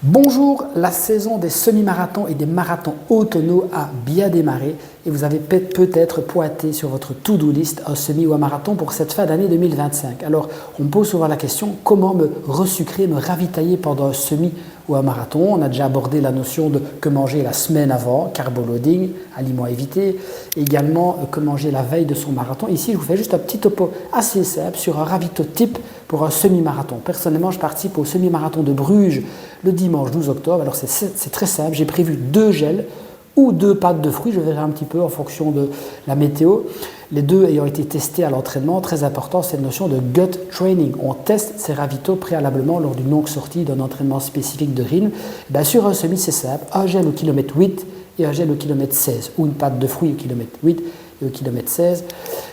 Bonjour, la saison des semi-marathons et des marathons automnaux a bien démarré et vous avez peut-être pointé sur votre to-do list un semi ou un marathon pour cette fin d'année 2025. Alors, on me pose souvent la question, comment me resucrer, me ravitailler pendant un semi ou un marathon? On a déjà abordé la notion de que manger la semaine avant, carbo-loading, aliments évités, également que manger la veille de son marathon. Ici, je vous fais juste un petit topo assez simple sur un ravito type pour un semi-marathon. Personnellement, je participe au semi-marathon de Bruges le dimanche 12 octobre. Alors c'est très simple, j'ai prévu 2 gels ou 2 pâtes de fruits, je verrai un petit peu en fonction de la météo. Les deux ayant été testés à l'entraînement, très important, c'est une notion de gut training. On teste ces ravitaux préalablement lors d'une longue sortie d'un entraînement spécifique de RIN. Bien sûr, un semi, c'est simple, un gel au kilomètre 8 et un gel au kilomètre 16, ou une pâte de fruits au kilomètre 8 et au kilomètre 16.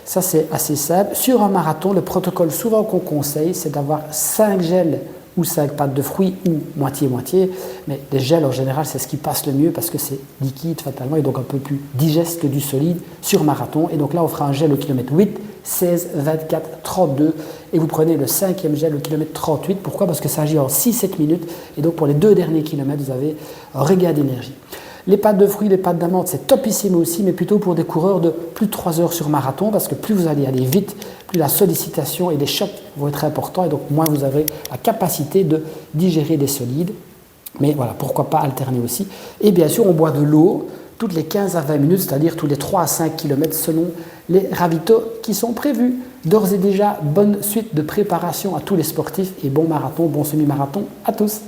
Ça, c'est assez simple. Sur un marathon, le protocole souvent qu'on conseille, c'est d'avoir 5 gels ou 5 pâtes de fruits ou moitié-moitié. Mais les gels, en général, c'est ce qui passe le mieux parce que c'est liquide fatalement et donc un peu plus digeste que du solide sur marathon. Et donc là, on fera un gel au kilomètre 8, 16, 24, 32 et vous prenez le 5e gel au kilomètre 38. Pourquoi? Parce que ça agit en 6-7 minutes et donc pour les 2 derniers kilomètres, vous avez un regain d'énergie. Les pâtes de fruits, les pâtes d'amande, c'est topissime aussi, mais plutôt pour des coureurs de plus de 3 heures sur marathon, parce que plus vous allez aller vite, plus la sollicitation et les chocs vont être importants, et donc moins vous avez la capacité de digérer des solides. Mais voilà, pourquoi pas alterner aussi. Et bien sûr, on boit de l'eau toutes les 15 à 20 minutes, c'est-à-dire tous les 3 à 5 km selon les ravitaux qui sont prévus. D'ores et déjà, bonne suite de préparation à tous les sportifs et bon marathon, bon semi-marathon à tous.